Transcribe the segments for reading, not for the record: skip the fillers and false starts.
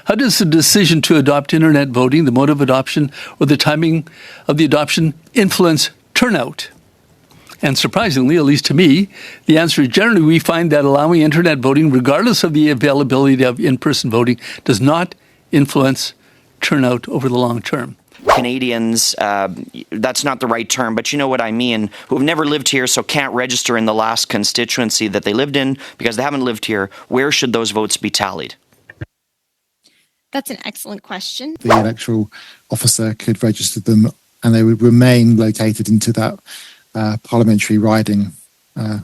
How does the decision to adopt internet voting, the mode of adoption, or the timing of the adoption influence turnout? And surprisingly, at least to me, the answer is generally we find that allowing internet voting, regardless of the availability of in-person voting, does not influence turnout over the long term. Canadians, that's not the right term, but you know what I mean, who have never lived here so can't register in the last constituency that they lived in because they haven't lived here, where should those votes be tallied? That's an excellent question. The electoral officer could register them and they would remain located into that parliamentary riding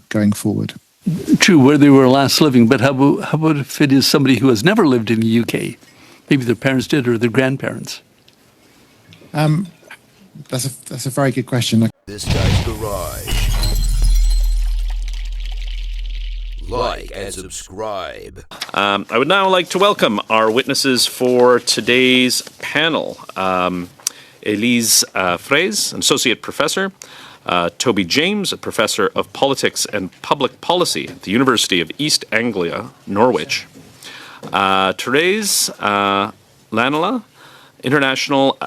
going forward. True, where they were last living, but how about if it is somebody who has never lived in the UK? Maybe their parents did or their grandparents. That's a very good question. This guy's garage. Like and subscribe. I would now like to welcome our witnesses for today's panel. Elise Fraise, an associate professor. Toby James, a professor of politics and public policy at the University of East Anglia, Norwich. Therese Lanela, international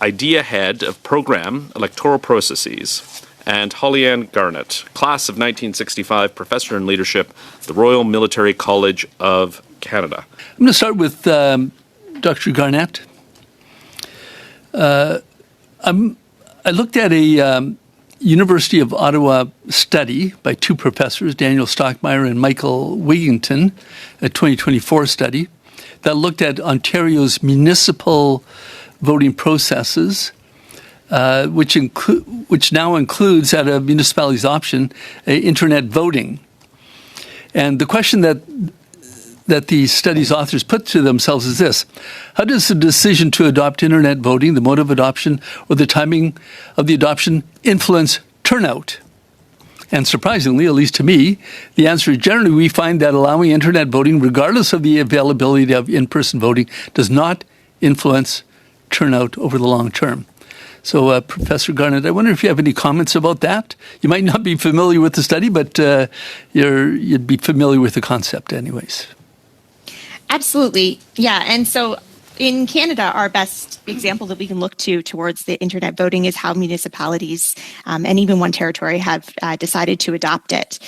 idea head of program electoral processes, and Holly-Ann Garnett, class of 1965, professor in leadership at the Royal Military College of Canada. I'm going to start with Dr. Garnett. I looked at a University of Ottawa study by two professors, Daniel Stockmeyer and Michael Wigington, a 2024 study that looked at Ontario's municipal voting processes, which now includes, at a municipality's option, internet voting. And the question that the study's authors put to themselves is this: how does the decision to adopt internet voting, the mode of adoption, or the timing of the adoption influence turnout? And surprisingly, at least to me, the answer is generally we find that allowing internet voting, regardless of the availability of in-person voting, does not influence turnout over the long term. So, Professor Garnett, I wonder if you have any comments about that. You might not be familiar with the study, but you'd be familiar with the concept anyways. Absolutely. Yeah. And so in Canada, our best example that we can look to towards the internet voting is how municipalities and even one territory have decided to adopt it.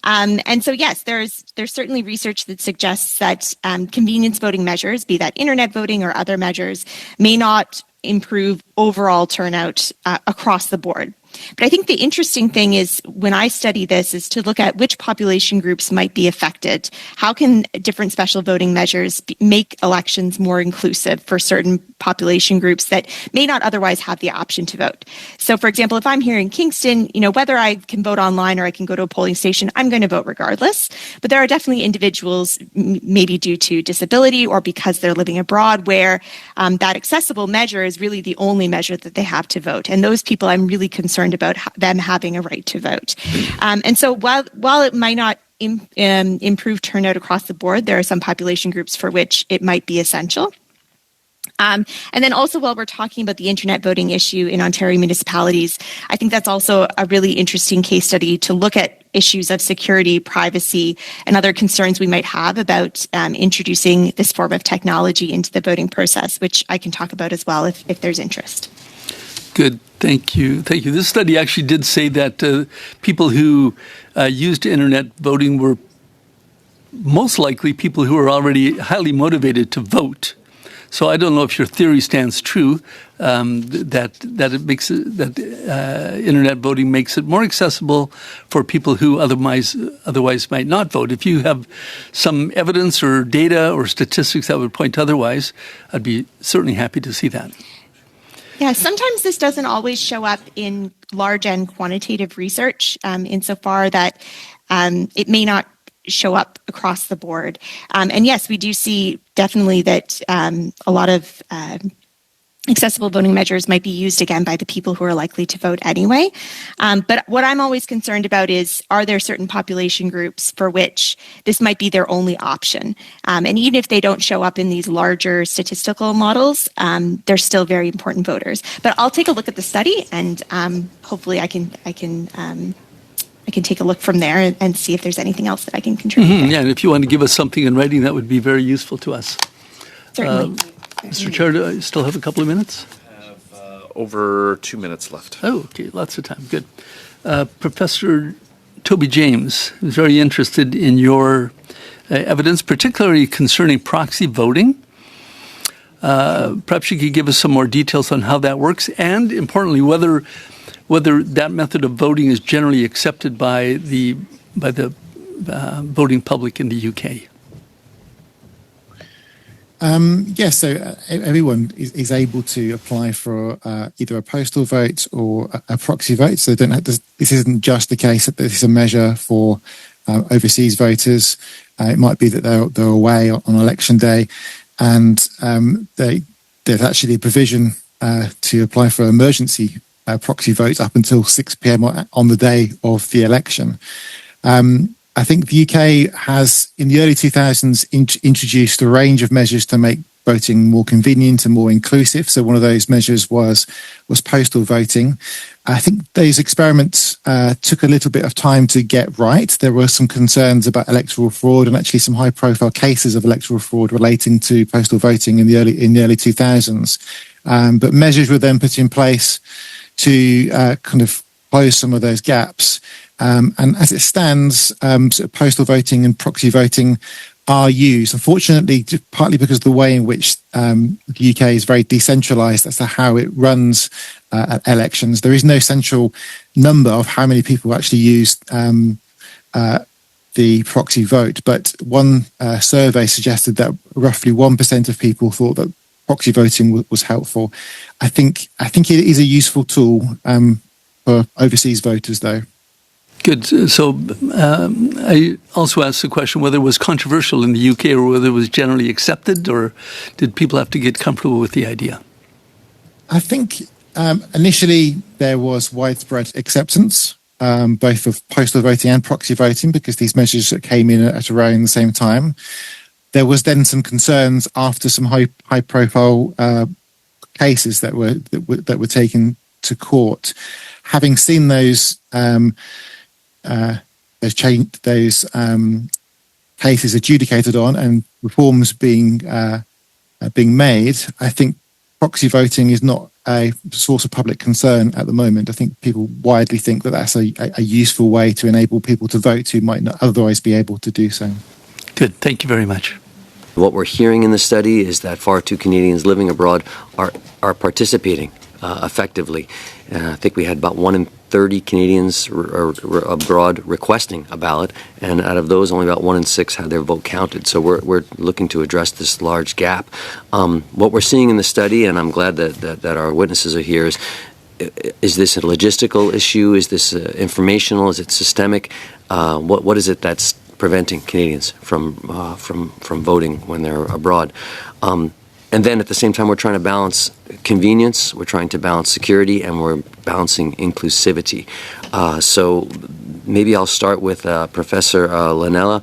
And so, yes, there's certainly research that suggests that convenience voting measures, be that internet voting or other measures, may not improve overall turnout across the board. But I think the interesting thing is, when I study this, is to look at which population groups might be affected. How can different special voting measures make elections more inclusive for certain population groups that may not otherwise have the option to vote? So, for example, if I'm here in Kingston, whether I can vote online or I can go to a polling station, I'm going to vote regardless. But there are definitely individuals, maybe due to disability or because they're living abroad, where that accessible measure is really the only measure that they have to vote. And those people, I'm really concerned about them having a right to vote. And so while it might not improve turnout across the board, there are some population groups for which it might be essential. And then also, while we're talking about the internet voting issue in Ontario municipalities, I think that's also a really interesting case study to look at issues of security, privacy, and other concerns we might have about introducing this form of technology into the voting process, which I can talk about as well if there's interest. Good. Thank you. This study actually did say that people who used internet voting were most likely people who are already highly motivated to vote. So I don't know if your theory stands true, that internet voting makes it more accessible for people who otherwise might not vote. If you have some evidence or data or statistics that would point otherwise, I'd be certainly happy to see that. Yeah, sometimes this doesn't always show up in large and quantitative research, insofar that it may not show up across the board. And yes, we do see definitely that a lot of accessible voting measures might be used again by the people who are likely to vote anyway. But what I'm always concerned about is, are there certain population groups for which this might be their only option? And even if they don't show up in these larger statistical models, they're still very important voters. But I'll take a look at the study, and hopefully I can take a look from there and see if there's anything else that I can contribute. Yeah, and if you want to give us something in writing, that would be very useful to us. Certainly. Mr. Chair, do I still have a couple of minutes? Over 2 minutes left. Oh, okay, lots of time. Good. Professor Toby James is very interested in your evidence, particularly concerning proxy voting. Perhaps you could give us some more details on how that works, and importantly, whether that method of voting is generally accepted by the voting public in the UK. Yes, so everyone is able to apply for either a postal vote or a proxy vote. So this isn't just the case that this is a measure for overseas voters. It might be that they're away on election day, and there's actually a provision to apply for emergency proxy votes up until 6 p.m. on the day of the election. I think the UK has, in the early 2000s, introduced a range of measures to make voting more convenient and more inclusive. So one of those measures was postal voting. I think those experiments took a little bit of time to get right. There were some concerns about electoral fraud, and actually some high-profile cases of electoral fraud relating to postal voting in the early 2000s. But measures were then put in place to kind of close some of those gaps. And as it stands, sort of postal voting and proxy voting are used. Unfortunately, partly because of the way in which the UK is very decentralised as to how it runs elections, there is no central number of how many people actually use the proxy vote. But one survey suggested that roughly 1% of people thought that proxy voting was helpful. I think it is a useful tool for overseas voters, though. Good. So I also asked the question whether it was controversial in the UK or whether it was generally accepted, or did people have to get comfortable with the idea? I think initially there was widespread acceptance, both of postal voting and proxy voting, because these measures came in at around the same time. There was then some concerns after some high-profile cases that were taken to court. Having seen those cases adjudicated on and reforms being made, I think proxy voting is not a source of public concern at the moment. I think people widely think that that's a useful way to enable people to vote who might not otherwise be able to do so. Good. Thank you very much. What we're hearing in the study is that far too Canadians living abroad are participating effectively. I think we had about 1 in 30 Canadians abroad requesting a ballot, and out of those, only about 1 in 6 had their vote counted. So we're looking to address this large gap. What we're seeing in the study, and I'm glad that our witnesses are here, is this a logistical issue? Is this informational? Is it systemic? What is it that's preventing Canadians from voting when they're abroad? And then at the same time, we're trying to balance convenience, we're trying to balance security, and we're balancing inclusivity. So maybe I'll start with Professor Lanella.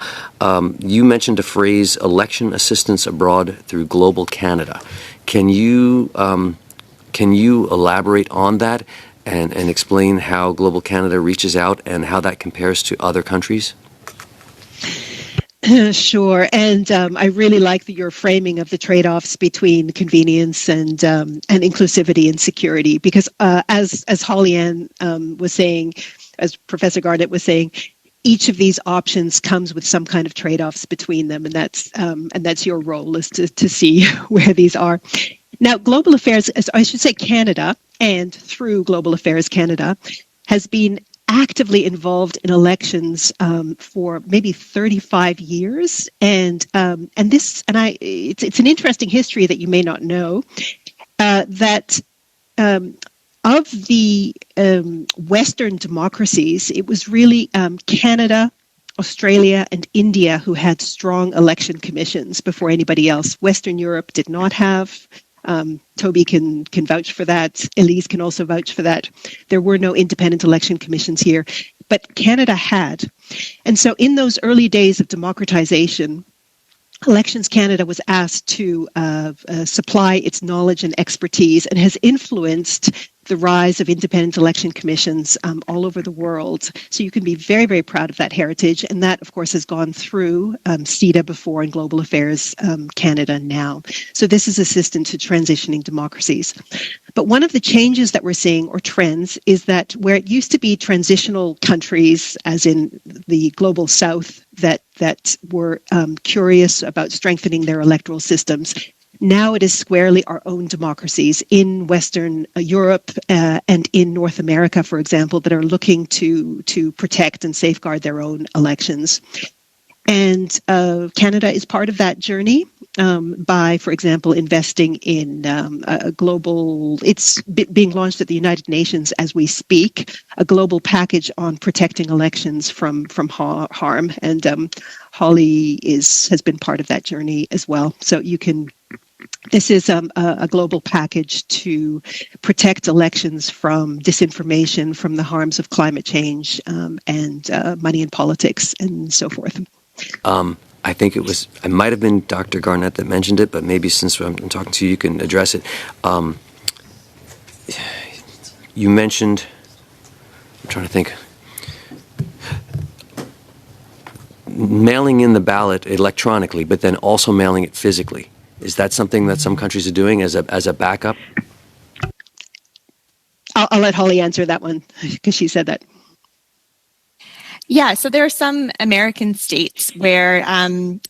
You mentioned a phrase, election assistance abroad through Global Canada. Can you elaborate on that and explain how Global Canada reaches out and how that compares to other countries? Sure, and I really like your framing of the trade-offs between convenience and inclusivity and security, because as Holly-Ann was saying, as Professor Garnett was saying, each of these options comes with some kind of trade-offs between them, and that's your role, is to see where these are. Now, Global Affairs, I should say Canada, and through Global Affairs Canada, has been actively involved in elections for maybe 35 years, it's an interesting history that you may not know, that of the Western democracies, it was really Canada, Australia, and India who had strong election commissions before anybody else. Western Europe did not have. Toby can vouch for that. Elise can also vouch for that. There were no independent election commissions here, but Canada had. And so in those early days of democratization, Elections Canada was asked to supply its knowledge and expertise, and has influenced the rise of independent election commissions all over the world. So you can be very, very proud of that heritage. And that, of course, has gone through CETA before and Global Affairs Canada now. So this is assistant to transitioning democracies. But one of the changes that we're seeing, or trends, is that where it used to be transitional countries, as in the global south, that were curious about strengthening their electoral systems, now it is squarely our own democracies in Western Europe and in North America, for example, that are looking to protect and safeguard their own elections. And Canada is part of that journey by, for example, investing in a global, it's being launched at the United Nations as we speak, a global package on protecting elections from harm. And Holly has been part of that journey as well. So this is a global package to protect elections from disinformation, from the harms of climate change and money in politics and so forth. I think it might have been Dr. Garnett that mentioned it, but maybe since I'm talking to you, you can address it. You mentioned, I'm trying to think, mailing in the ballot electronically, but then also mailing it physically. Is that something that some countries are doing as a backup? I'll let Holly answer that one because she said that. Yeah, so there are some American states where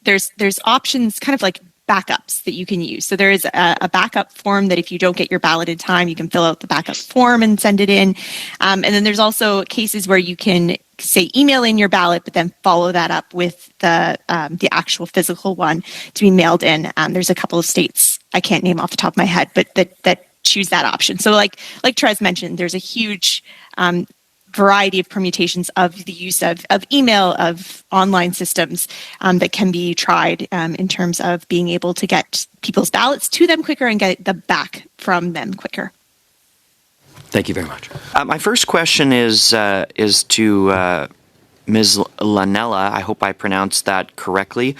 there's options, kind of like backups that you can use. So there is a backup form that if you don't get your ballot in time, you can fill out the backup form and send it in. And then there's also cases where you can, say, email in your ballot, but then follow that up with the actual physical one to be mailed in. There's a couple of states I can't name off the top of my head, but that choose that option. So like Therese mentioned, there's a huge variety of permutations of the use of email, of online systems that can be tried in terms of being able to get people's ballots to them quicker and get them back from them quicker. Thank you very much. My first question is to Ms. Lanella. I hope I pronounced that correctly.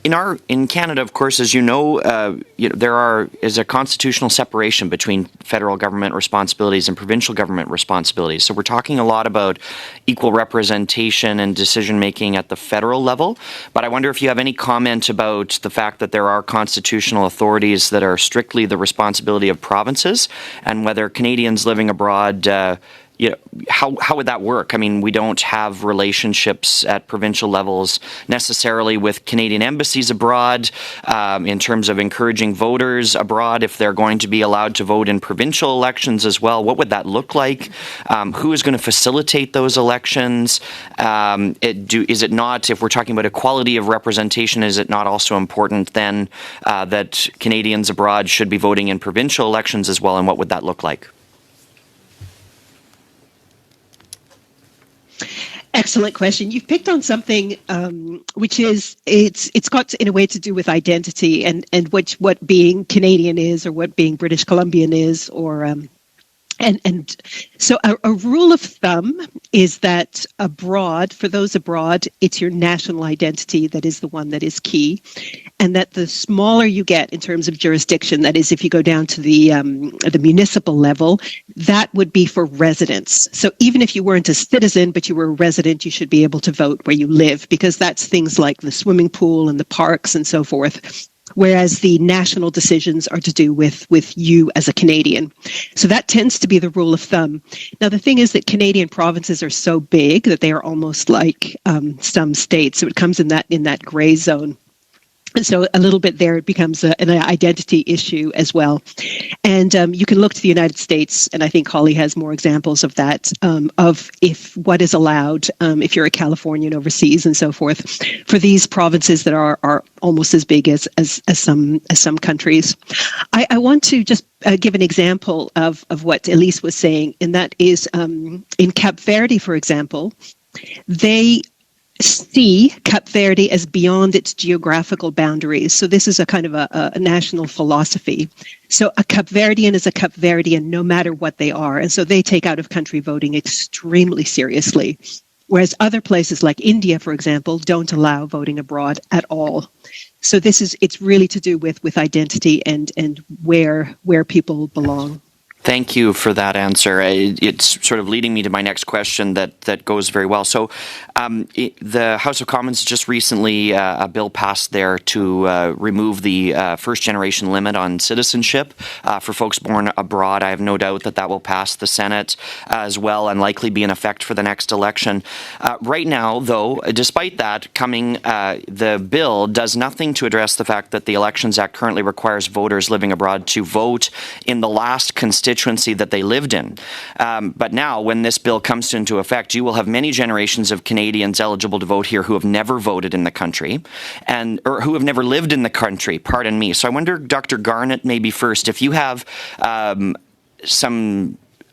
In Canada, of course, as you know, there is a constitutional separation between federal government responsibilities and provincial government responsibilities. So we're talking a lot about equal representation and decision making at the federal level. But I wonder if you have any comment about the fact that there are constitutional authorities that are strictly the responsibility of provinces, and whether Canadians living abroad, how would that work? I mean, we don't have relationships at provincial levels necessarily with Canadian embassies abroad in terms of encouraging voters abroad if they're going to be allowed to vote in provincial elections as well. What would that look like? Who is going to facilitate those elections? Is it not, if we're talking about equality of representation, is it not also important then that Canadians abroad should be voting in provincial elections as well? And what would that look like? Excellent question. You've picked on something which is it's got in a way to do with identity and what being Canadian is, or what being British Columbian is, or and so a rule of thumb is that abroad, for those abroad, it's your national identity that is the one that is key, and that the smaller you get in terms of jurisdiction, that is, if you go down to the municipal level, that would be for residents. So even if you weren't a citizen, but you were a resident, you should be able to vote where you live, because that's things like the swimming pool and the parks and so forth. Whereas the national decisions are to do with you as a Canadian. So that tends to be the rule of thumb. Now, the thing is that Canadian provinces are so big that they are almost like some states. So it comes in that gray zone. And so a little bit there, it becomes an identity issue as well. And you can look to the United States, and I think Holly has more examples of that, of if what is allowed, if you're a Californian overseas and so forth, for these provinces that are almost as big as some countries. I want to just give an example of what Elise was saying, and that is in Cape Verde, for example, they see Cape Verde as beyond its geographical boundaries. So this is a kind of a national philosophy. So a Cape Verdean is a Cape Verdean no matter what they are. And so they take out-of-country voting extremely seriously. Whereas other places like India, for example, don't allow voting abroad at all. So it's really to do with identity and where people belong. Thank you for that answer. It's sort of leading me to my next question that goes very well. So the House of Commons just recently, a bill passed there to remove the first-generation limit on citizenship for folks born abroad. I have no doubt that will pass the Senate as well and likely be in effect for the next election. Right now, though, despite that coming, the bill does nothing to address the fact that the Elections Act currently requires voters living abroad to vote in the last constituency that they lived in. But now, when this bill comes into effect, you will have many generations of Canadians eligible to vote here who have never voted in the country or who have never lived in the country, pardon me. So I wonder, Dr. Garnett, maybe first, if you have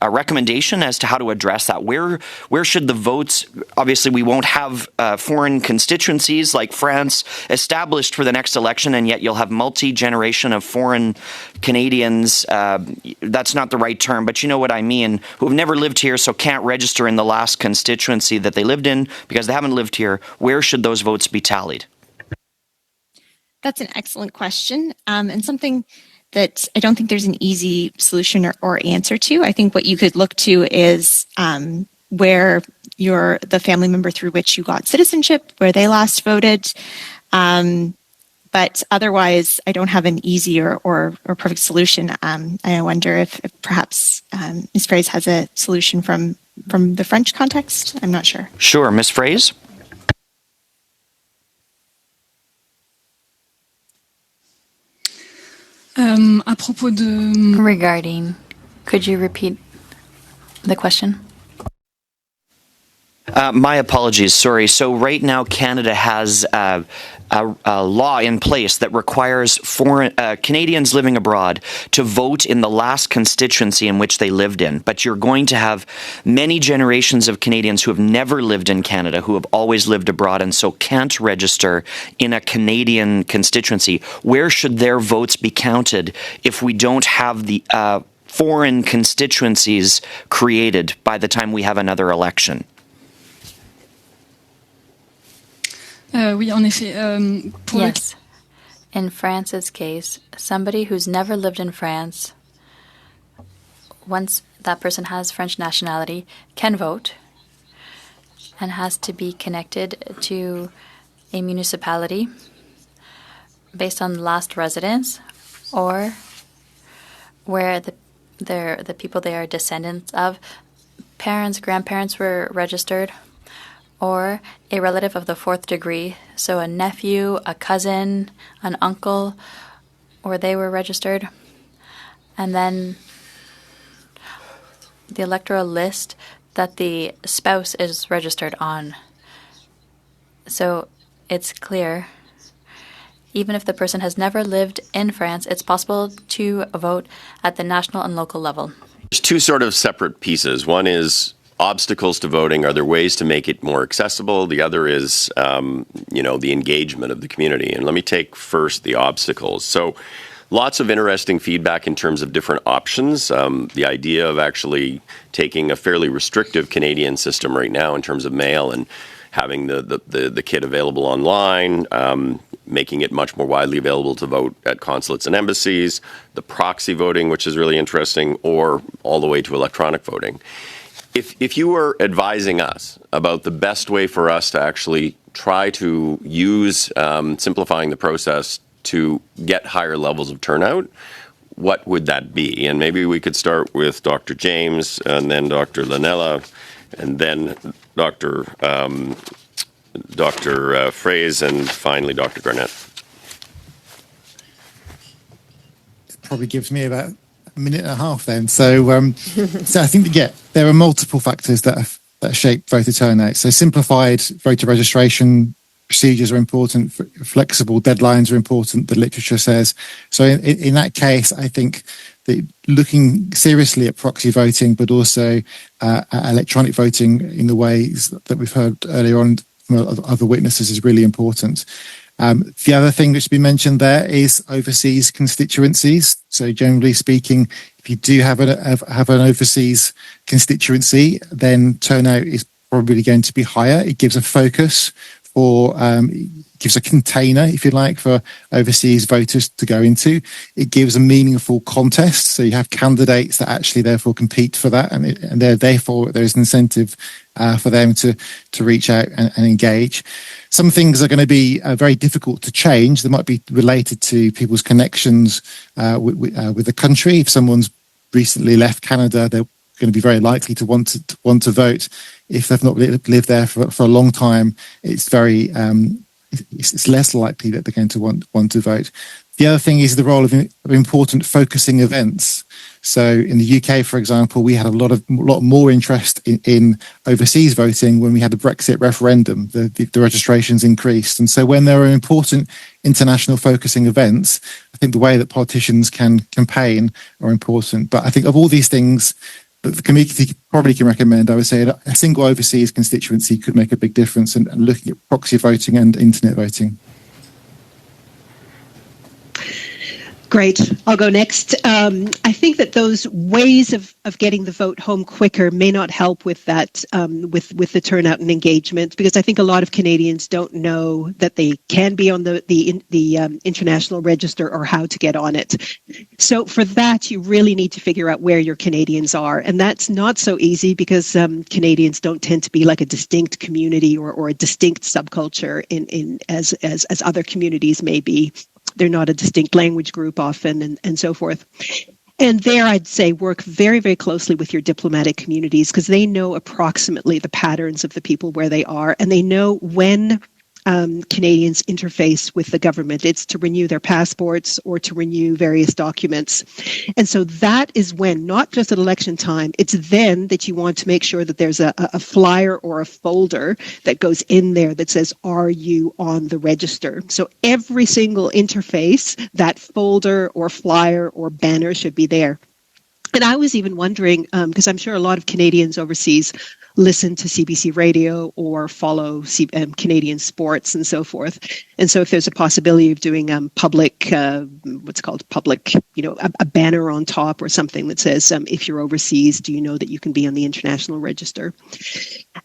a recommendation as to how to address that. Where should the votes, obviously we won't have foreign constituencies like France established for the next election, and yet you'll have multi-generation of foreign Canadians, that's not the right term, but you know what I mean, who have never lived here so can't register in the last constituency that they lived in because they haven't lived here. Where should those votes be tallied? That's an excellent question, and something that I don't think there's an easy solution or answer to. I think what you could look to is where the family member through which you got citizenship, where they last voted. But otherwise, I don't have an easy or perfect solution. I wonder if perhaps Ms. Fraise has a solution from the French context. I'm not sure. Sure, Ms. Fraise? Regarding, could you repeat the question? My apologies, sorry. So right now Canada has a law in place that requires foreign Canadians living abroad to vote in the last constituency in which they lived in. But you're going to have many generations of Canadians who have never lived in Canada, who have always lived abroad and so can't register in a Canadian constituency. Where should their votes be counted if we don't have the foreign constituencies created by the time we have another election? Yes. In France's case, somebody who's never lived in France, once that person has French nationality, can vote and has to be connected to a municipality based on last residence or where the people they are descendants of, parents, grandparents were registered, or a relative of the fourth degree, so a nephew, a cousin, an uncle, or they were registered. And then the electoral list that the spouse is registered on. So it's clear, even if the person has never lived in France, it's possible to vote at the national and local level. There's two sort of separate pieces. One is obstacles to voting. Are there ways to make it more accessible? The other is, the engagement of the community. And let me take first the obstacles. So lots of interesting feedback in terms of different options. The idea of actually taking a fairly restrictive Canadian system right now in terms of mail and having the kit available online, making it much more widely available to vote at consulates and embassies, the proxy voting, which is really interesting, or all the way to electronic voting. If you were advising us about the best way for us to actually try to use simplifying the process to get higher levels of turnout, what would that be? And maybe we could start with Dr. James and then Dr. Lanella and then Dr. Fraise and finally Dr. Garnett. It probably gives me about a minute and a half then. So I think, there are multiple factors that shape voter turnout. So simplified voter registration procedures are important, flexible deadlines are important, the literature says. So in that case, I think that looking seriously at proxy voting, but also electronic voting in the ways that we've heard earlier on from other witnesses is really important. The other thing that should be mentioned there is overseas constituencies. So generally speaking, if you do have an overseas constituency, then turnout is probably going to be higher. It gives a focus for gives a container, if you like, for overseas voters to go into. It gives a meaningful contest, so you have candidates that actually therefore compete for that, and therefore there's an incentive for them to reach out and engage. Some things are going to be very difficult to change. They might be related to people's connections with the country. If someone's recently left Canada, they're going to be very likely to want to vote. If they've not lived there for a long time, it's very it's less likely that they're going to want to vote. The other thing is the role of important focusing events. So in the UK, for example, we had a lot more interest in overseas voting when we had the Brexit referendum. The registrations increased. And so when there are important international focusing events, I think the way that politicians can campaign are important. But I think of all these things that the committee probably can recommend, I would say that a single overseas constituency could make a big difference, and looking at proxy voting and internet voting. Great. I'll go next. I think that those ways of getting the vote home quicker may not help with that, with the turnout and engagement, because I think a lot of Canadians don't know that they can be on the international register or how to get on it. So for that, you really need to figure out where your Canadians are, and that's not so easy because Canadians don't tend to be like a distinct community or a distinct subculture in as other communities may be. They're not a distinct language group often, and so forth. And there, I'd say, work very, very closely with your diplomatic communities, because they know approximately the patterns of the people where they are, and they know when Canadians interface with the government. It's to renew their passports or to renew various documents. And so that is when, not just at election time, it's then that you want to make sure that there's a flyer or a folder that goes in there that says, are you on the register? So every single interface, that folder or flyer or banner should be there. And I was even wondering, because I'm sure a lot of Canadians overseas listen to CBC radio or follow Canadian sports and so forth. And so if there's a possibility of doing public, what's called public, a banner on top or something that says, if you're overseas, do you know that you can be on the international register?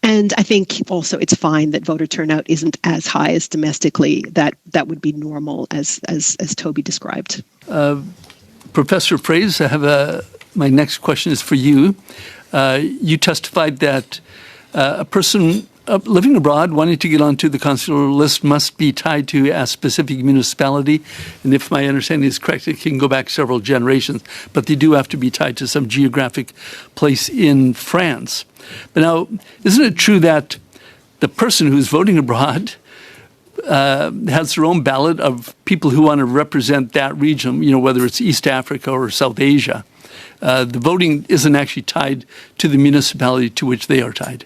And I think also it's fine that voter turnout isn't as high as domestically. That would be normal, as Toby described. Professor Fraze, my next question is for you. You testified that a person living abroad wanting to get onto the consular list must be tied to a specific municipality. And if my understanding is correct, it can go back several generations, but they do have to be tied to some geographic place in France. But now, isn't it true that the person who's voting abroad has their own ballot of people who want to represent that region, whether it's East Africa or South Asia? The voting isn't actually tied to the municipality to which they are tied.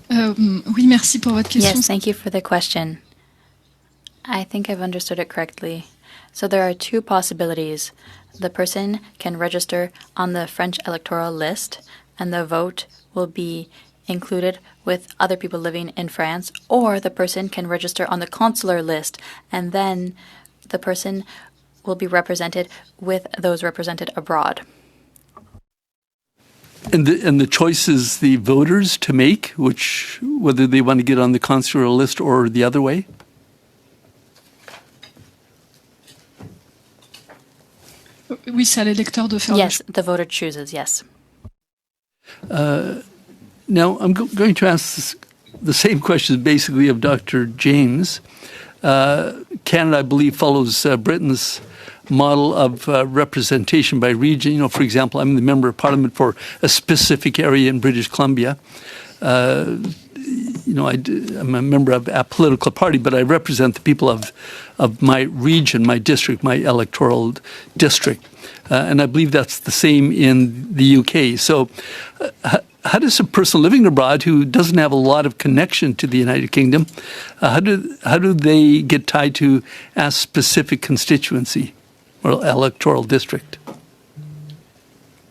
Oui, merci pour votre question. Yes, thank you for the question. I think I've understood it correctly. So there are two possibilities. The person can register on the French electoral list, and the vote will be included with other people living in France, or the person can register on the consular list, and then the person will be represented with those represented abroad. And the choice is the voters to make, whether they want to get on the consular list or the other way? Oui, c'est à l'électeur de faire. Yes, the voter chooses, yes. Now, I'm going to ask the same question basically of Dr. James. Canada, I believe, follows Britain's model of representation by region. For example, I'm the member of Parliament for a specific area in British Columbia. I'm a member of a political party, but I represent the people of my region, my district, my electoral district. And I believe that's the same in the UK. So how does a person living abroad who doesn't have a lot of connection to the United Kingdom, how do they get tied to a specific constituency or electoral district?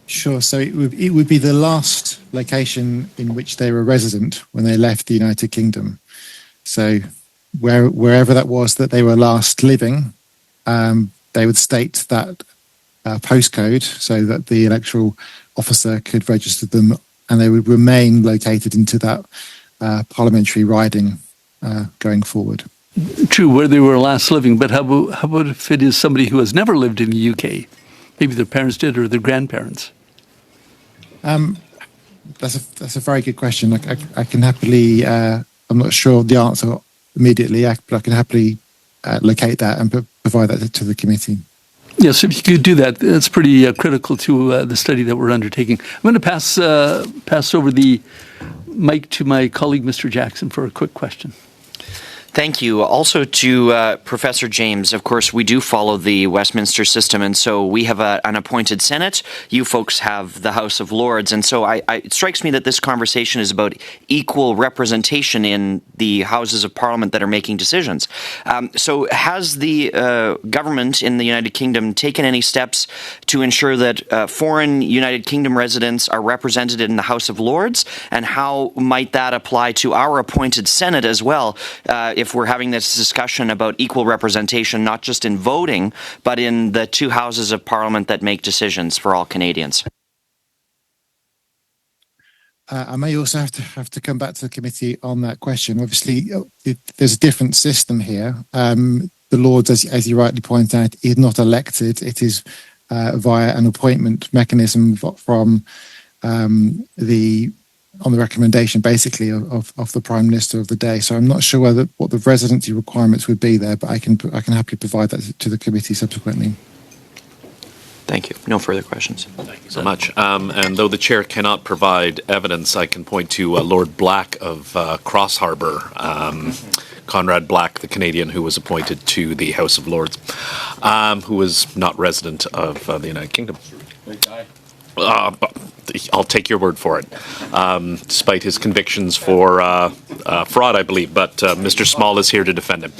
Sure. So it would be the last location in which they were resident when they left the United Kingdom. So wherever that was that they were last living, they would state that postcode so that the electoral officer could register them and they would remain located into that parliamentary riding going forward. True, where they were last living, but how about if it is somebody who has never lived in the UK? Maybe their parents did or their grandparents. That's a very good question. I can happily. I'm not sure the answer immediately, but I can happily locate that and provide that to the committee. Yes, if you could do that, that's pretty critical to the study that we're undertaking. I'm going to pass over the mic to my colleague, Mr. Jackson, for a quick question. Thank you. Also to Professor James, of course, we do follow the Westminster system, and so we have an appointed Senate. You folks have the House of Lords, and so it strikes me that this conversation is about equal representation in the Houses of Parliament that are making decisions. So has the government in the United Kingdom taken any steps to ensure that foreign United Kingdom residents are represented in the House of Lords, and how might that apply to our appointed Senate as well? If we're having this discussion about equal representation, not just in voting, but in the two houses of Parliament that make decisions for all Canadians. I may also have to come back to the committee on that question. Obviously, there's a different system here. The Lords, as you rightly point out, is not elected. It is via an appointment mechanism from on the recommendation, basically, of the Prime Minister of the day. So I'm not sure what the residency requirements would be there, but I can happily provide that to the committee subsequently. Thank you. No further questions. Thank you so much. And though the chair cannot provide evidence, I can point to Lord Black of Cross Harbour, Conrad Black, the Canadian who was appointed to the House of Lords, who was not resident of the United Kingdom. I'll take your word for it, despite his convictions for fraud, I believe. But Mr. Small is here to defend him.